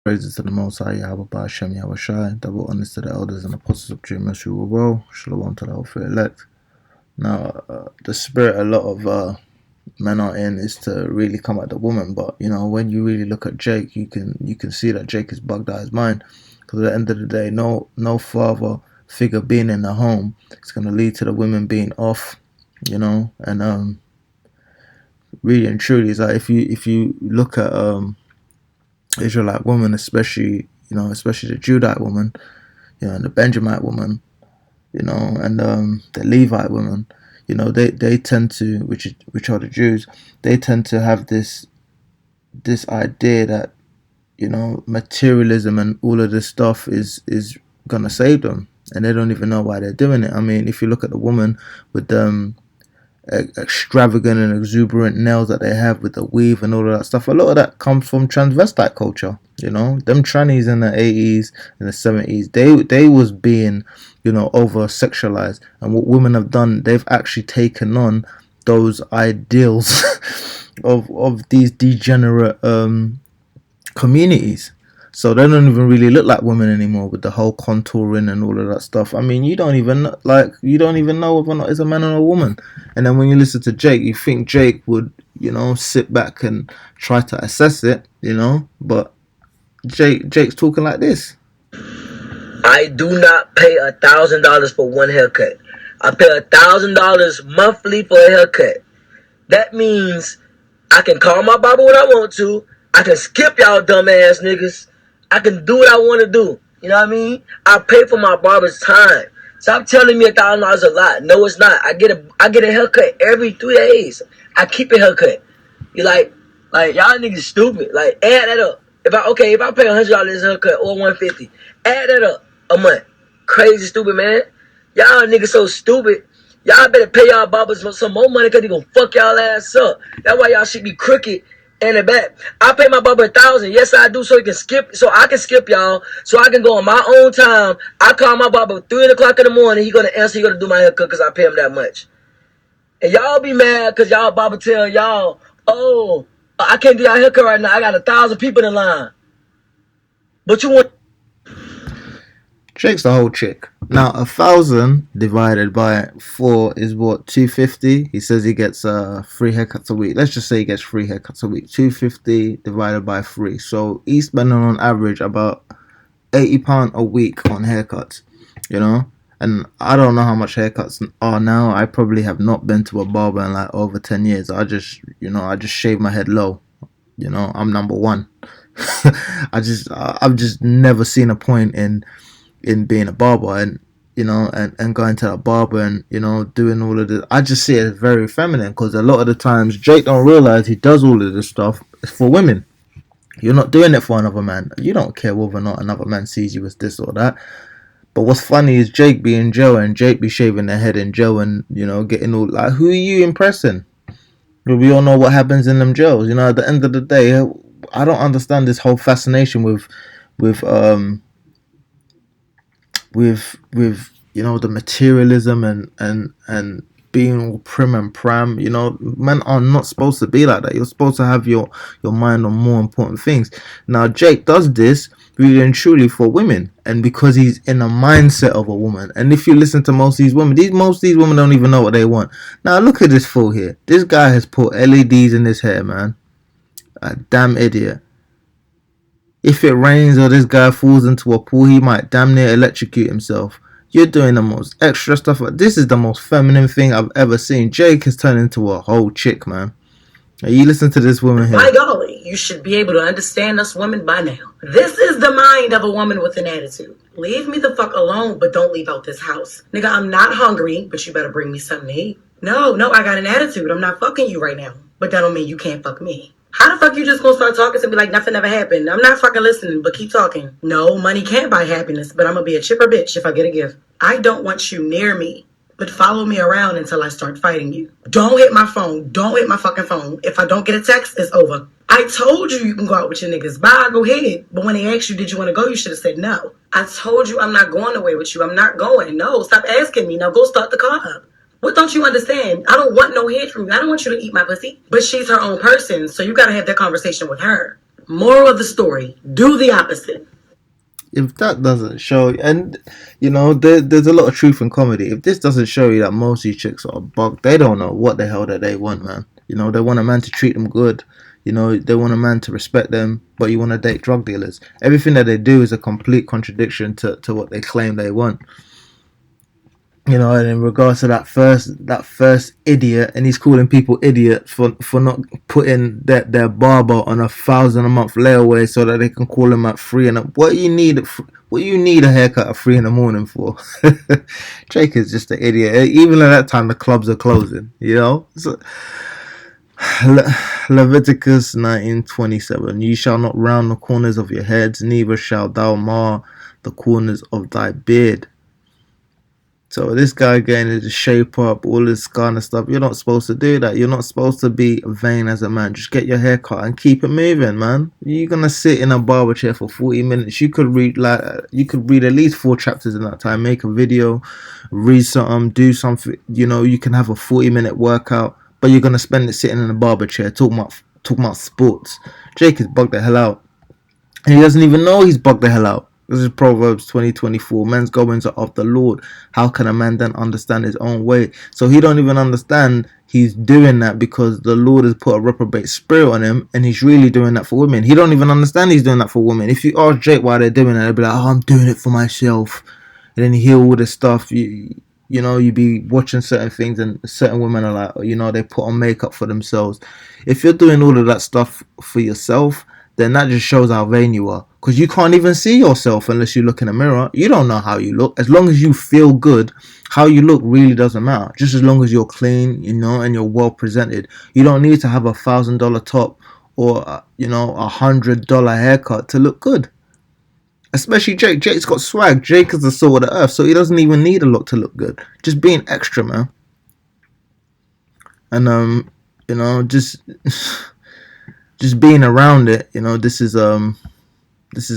Praises to the Most High Yahweh Ba'Shem Yahweh Shai, double honors to the elders and apostles of Jim Yeshua Well, Shalom to the whole fair elect. Now, the spirit a lot of men are in is to really come at the woman, but when you really look at Jake, you can see that Jake is bugged out his mind. Because at the end of the day, no father figure being in the home is going to lead to the women being off, and really and truly, is like if you look at Israelite woman, especially the Judite woman, and the Benjamite woman, and the Levite woman, they tend to, which are the Jews, they tend to have this idea that materialism and all of this stuff is gonna save them, and they don't even know why they're doing it. I mean, if you look at the woman with extravagant and exuberant nails that they have with the weave and all of that stuff, a lot of that comes from transvestite culture. Them trannies in the 80s and the 70s, they was being over sexualized, and what women have done, they've actually taken on those ideals of these degenerate communities. So they don't even really look like women anymore with the whole contouring and all of that stuff. I mean, you don't even know whether or not it's a man or a woman. And then when you listen to Jake, you think Jake would, sit back and try to assess it, but Jake's talking like this. I do not pay $1,000 for one haircut. I pay $1,000 monthly for a haircut. That means I can call my barber when I want to. I can skip y'all dumbass niggas. I can do what I want to do. You know what I mean? I pay for my barber's time. Stop telling me $1,000 a lot. No, it's not. I get a haircut every 3 days. I keep a haircut. You like y'all niggas stupid. Like, add that up. If I pay $100 a haircut or $150, add that up a month. Crazy stupid, man. Y'all niggas so stupid. Y'all better pay y'all barbers some more money because they gonna fuck y'all ass up. That's why y'all should be crooked in the back. I pay my barber $1,000. Yes, I do, so I can skip y'all, so I can go on my own time. I call my barber 3 o'clock in the morning. He gonna answer. He gonna do my haircut because I pay him that much. And y'all be mad because y'all barber tell y'all, oh, I can't do your haircut right now. I got 1,000 people in line. But you want. Jake's the whole chick. Now 1,000 divided by 4 is what, 250. He says he gets 3 haircuts a week. Let's just say he gets 3 haircuts a week. 250 divided by 3. So he's spending on average about £80 a week on haircuts. And I don't know how much haircuts are now. I probably have not been to a barber in like over 10 years. I just shave my head low. I'm number one. I've just never seen a point in being a barber and and going to a barber and doing all of this. I just see it as very feminine, because a lot of the times Jake don't realize he does all of this stuff for women. You're not doing it for another man. You don't care whether or not another man sees you as this or that. But what's funny is Jake be in jail and Jake be shaving their head in jail and getting all like, who are you impressing? We all know what happens in them jails. At the end of the day, I don't understand this whole fascination with the materialism and being all prim and pram. Men are not supposed to be like that. You're supposed to have your mind on more important things. Now Jake does this really and truly for women, and because he's in the mindset of a woman. And if you listen to most of these women, most of these women don't even know what they want. Now look at this fool here. This guy has put LEDs in his hair, man. A damn idiot. If it rains or this guy falls into a pool, he might damn near electrocute himself. You're doing the most extra stuff. This is the most feminine thing I've ever seen. Jake has turned into a whole chick, man. You listen to this woman here. My golly, you should be able to understand us women by now. This is the mind of a woman with an attitude. Leave me the fuck alone, but don't leave out this house. Nigga, I'm not hungry, but you better bring me something to eat. No, I got an attitude. I'm not fucking you right now. But that don't mean you can't fuck me. How the fuck you just gonna start talking to me like nothing ever happened? I'm not fucking listening, but keep talking. No, money can't buy happiness, but I'm gonna be a chipper bitch if I get a gift. I don't want you near me, but follow me around until I start fighting you. Don't hit my phone. Don't hit my fucking phone. If I don't get a text, it's over. I told you can go out with your niggas. Bye, go ahead. But when they asked you, did you want to go? You should have said no. I told you I'm not going away with you. I'm not going. No, stop asking me. Now go start the car up. What don't you understand? I don't want no head from you. I don't want you to eat my pussy. But she's her own person, so you gotta have that conversation with her. Moral of the story, do the opposite. If that doesn't show, and you know, there's a lot of truth in comedy. If this doesn't show you that most of these chicks are bugged, they don't know what the hell that they want, man. You know, they want a man to treat them good. You know, they want a man to respect them, but you want to date drug dealers. Everything that they do is a complete contradiction to what they claim they want. You know, and in regards to that first idiot, and he's calling people idiots for not putting their barber on $1,000 a month layaway so that they can call him at 3 and what you need a haircut at 3 in the morning for? Drake is just an idiot. Even at that time, the clubs are closing. You know. So, Leviticus 19:27. You shall not round the corners of your heads, neither shalt thou mar the corners of thy beard. So this guy getting his shape up, all this kind of stuff. You're not supposed to do that. You're not supposed to be vain as a man. Just get your hair cut and keep it moving, man. You're gonna sit in a barber chair for 40 minutes. You could read at least 4 chapters in that time. Make a video, read something, do something. You know, you can have a 40-minute workout, but you're gonna spend it sitting in a barber chair talking about sports. Jake is bugged the hell out, and he doesn't even know he's bugged the hell out. This is Proverbs 20:24. Men's goings are of the Lord. How can a man then understand his own way? So he don't even understand he's doing that because the Lord has put a reprobate spirit on him, and he's really doing that for women. He don't even understand he's doing that for women. If you ask Jake why they're doing it, they'll be like, "Oh, I'm doing it for myself." And then you hear all this stuff. You know, you be watching certain things, and certain women are like, you know, they put on makeup for themselves. If you're doing all of that stuff for yourself, then that just shows how vain you are. Because you can't even see yourself unless you look in a mirror. You don't know how you look. As long as you feel good, how you look really doesn't matter. Just as long as you're clean, you know, and you're well presented. You don't need to have $1,000 top or, you know, $100 haircut to look good. Especially Jake. Jake's got swag. Jake is the salt of the earth, so he doesn't even need a lot to look good. Just being extra, man. And, you know, just being around it, you know, this is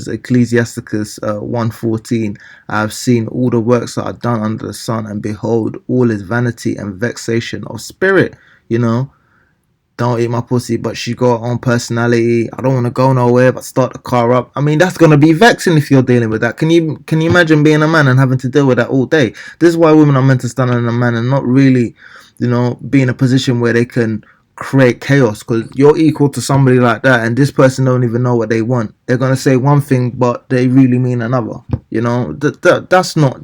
Ecclesiasticus 1:14. I have seen all the works that are done under the sun, and behold, all is vanity and vexation of spirit. You know, don't eat my pussy, but she got her own personality. I don't want to go nowhere, but start the car up. I mean, that's gonna be vexing if you're dealing with that. Can you imagine being a man and having to deal with that all day? This is why women are meant to stand on a man and not really, you know, be in a position where they can create chaos, because you're equal to somebody like that, and this person don't even know what they want. They're gonna say one thing, but they really mean another. You know, that's not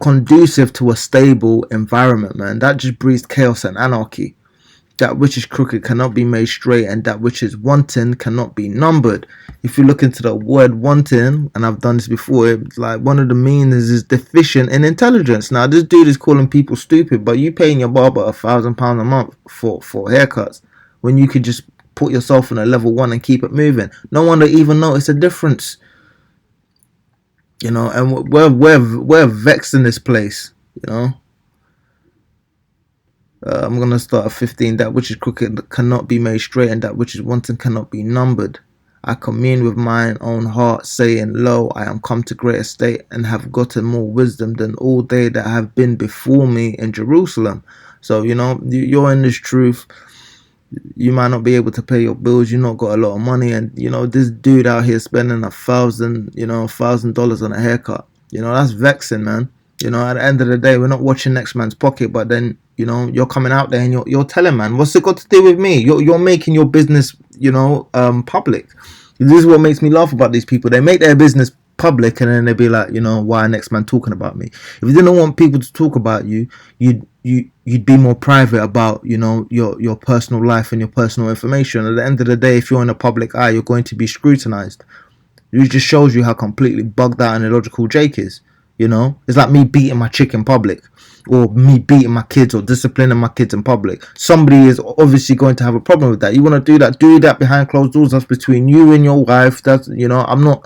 conducive to a stable environment, man. That just breeds chaos and anarchy. That which is crooked cannot be made straight, and that which is wanting cannot be numbered. If you look into the word wanting, and I've done this before, it's like one of the meanings is deficient in intelligence. Now, this dude is calling people stupid, but you paying your barber £1,000 a month for haircuts when you could just put yourself on a level 1 and keep it moving. No one will even notice a difference. You know, and we're vexed in this place. You know. I'm going to start at 15. That which is crooked cannot be made straight, and that which is wanting cannot be numbered. I commune with mine own heart, saying, Lo, I am come to great estate, and have gotten more wisdom than all they that have been before me in Jerusalem. So, you know, you're in this truth. You might not be able to pay your bills. You not got a lot of money, and you know this dude out here spending $1,000 on a haircut. You know, that's vexing, man. You know, at the end of the day, we're not watching next man's pocket, but then, you know, you're coming out there and you're telling, man, what's it got to do with me? You're making your business, you know, public. This is what makes me laugh about these people. They make their business public, and then they be like, you know, why next man talking about me? If you didn't want people to talk about you, you'd be more private about, you know, your personal life and your personal information. At the end of the day, if you're in a public eye, you're going to be scrutinized. It just shows you how completely bugged out and illogical Jake is. You know, it's like me beating my chick in public, or me beating my kids, or disciplining my kids in public. Somebody is obviously going to have a problem with that. You want to do that behind closed doors. That's between you and your wife. That's, you know, I'm not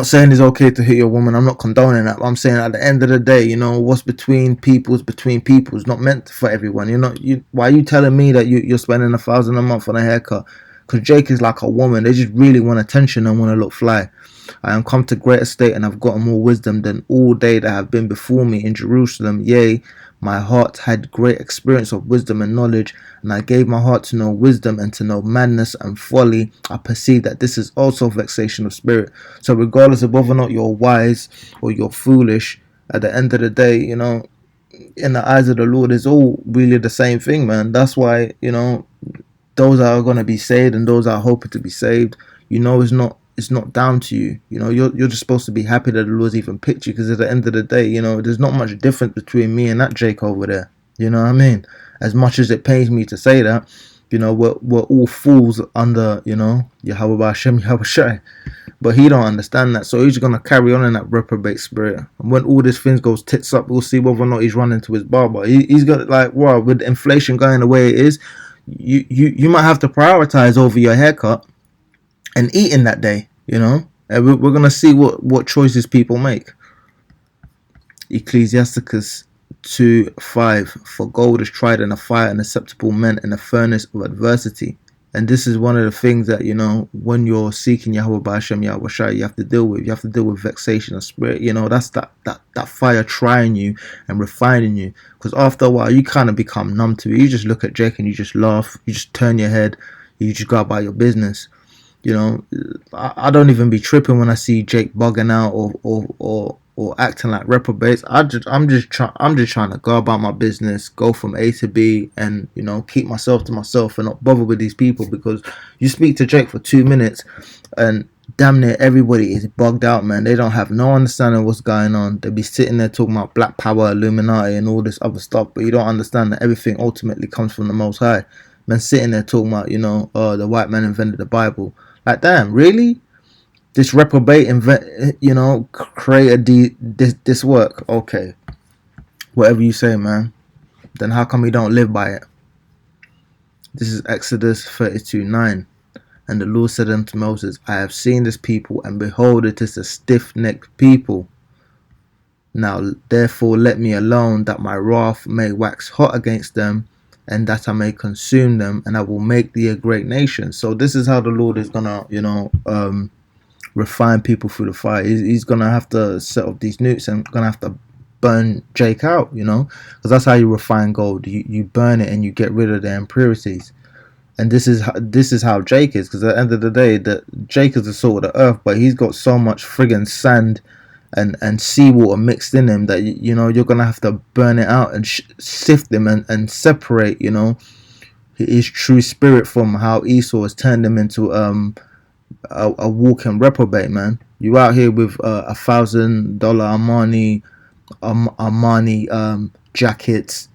saying it's okay to hit your woman. I'm not condoning that. I'm saying at the end of the day, you know, what's between people is between people. It's not meant for everyone. Why are you telling me that you're spending $1,000 a month on a haircut? because Jake is like a woman. They just really want attention and want to look fly. I am come to great estate and have gotten more wisdom than all they that have been before me in Jerusalem. Yea, my heart had great experience of wisdom and knowledge, and I gave my heart to know wisdom and to know madness and folly. I perceive that this is also vexation of spirit. So regardless of whether or not you're wise or you're foolish, at the end of the day, you know, in the eyes of the Lord, it's all really the same thing, man. That's why, you know, those that are going to be saved and those that are hoping to be saved, you know, it's not down to you. You know, you're just supposed to be happy that the Lord's even picked you, because at the end of the day, you know, there's not much difference between me and that Jake over there. You know what I mean? As much as it pains me to say that, you know, we're all fools under, you know, Yahweh Hashem Yahweh Shai. But he don't understand that, so he's gonna carry on in that reprobate spirit. And when all these things goes tits up, we'll see whether or not he's running to his barber. He's got, like, wow, with inflation going the way it is, you might have to prioritize over your haircut and eating that day. You know, and we're gonna see what choices people make. Ecclesiasticus 2:5. For gold is tried in a fire and acceptable men in a furnace of adversity. And this is one of the things that, you know, when you're seeking Yahweh B'Hashem Yahweh Shai, you have to deal with. You have to deal with vexation of spirit. You know, that's that fire trying you and refining you. Because after a while, you kind of become numb to it. You just look at Jake and you just laugh. You just turn your head. You just go about your business. You know, I don't even be tripping when I see Jake bugging out or acting like reprobates. I'm just trying to go about my business, go from A to B, and, you know, keep myself to myself and not bother with these people. Because you speak to Jake for 2 minutes and damn near everybody is bugged out, man. They don't have no understanding of what's going on. They be sitting there talking about Black Power, Illuminati, and all this other stuff, but you don't understand that everything ultimately comes from the Most High. Man, sitting there talking about, you know, the white man invented the Bible. Like, damn, really? This reprobate created this work. Okay, whatever you say, man. Then how come we don't live by it? This is Exodus 32:9. And the Lord said unto Moses, I have seen this people, and behold, it is a stiff-necked people. Now therefore let me alone, that my wrath may wax hot against them, and that I may consume them, and I will make thee a great nation. So this is how the Lord is gonna, you know, refine people through the fire. He's gonna have to set up these nukes and gonna have to burn Jake out, you know, because that's how you refine gold. You burn it and you get rid of the impurities. And this is how Jake is, because at the end of the day, that Jake is the salt of the earth, but he's got so much friggin' sand and seawater mixed in him that, you know, you're gonna have to burn it out and sift him and separate, you know, his true spirit from how Esau has turned him into a walking reprobate, man. You out here with $1,000 Armani jackets,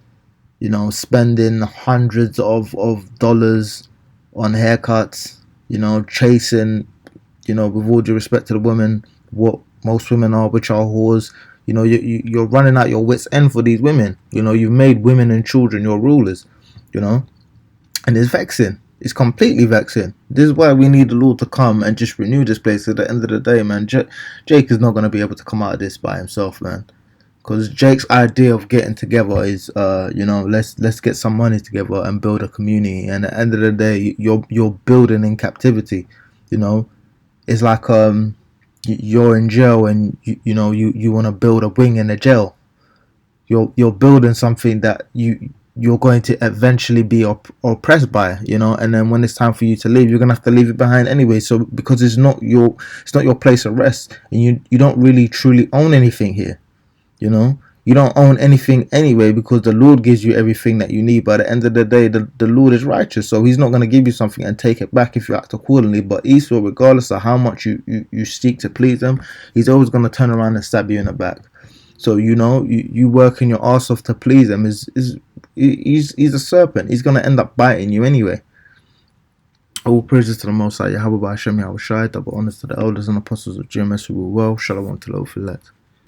you know, spending hundreds of dollars on haircuts, you know, chasing, you know, with all due respect to the women, what most women are, which are whores. You know, you're running out your wits end for these women. You know, you've made women and children your rulers, you know, and it's vexing. It's completely vexing. This is why we need the Lord to come and just renew this place. At the end of the day, man, Jake is not going to be able to come out of this by himself, man. Because Jake's idea of getting together is, you know, let's get some money together and build a community. And at the end of the day, you're building in captivity. You know, it's like you're in jail and you know you want to build a wing in a jail. You're building something that you're going to eventually be oppressed by, you know, and then when it's time for you to leave, you're gonna have to leave it behind anyway. So because it's not your place of rest, and you don't really truly own anything here, you know, you don't own anything anyway, because the Lord gives you everything that you need. But at the end of the day, the Lord is righteous, so he's not going to give you something and take it back if you act accordingly. But Esau, regardless of how much you seek to please him, he's always going to turn around and stab you in the back. So, you know, you working your ass off to please him he's a serpent. He's going to end up biting you anyway. All praises to the Most High, Yahweh B'Hashem Yahweh Shai, double honors to the elders and apostles of GMS who were well. Shalom to the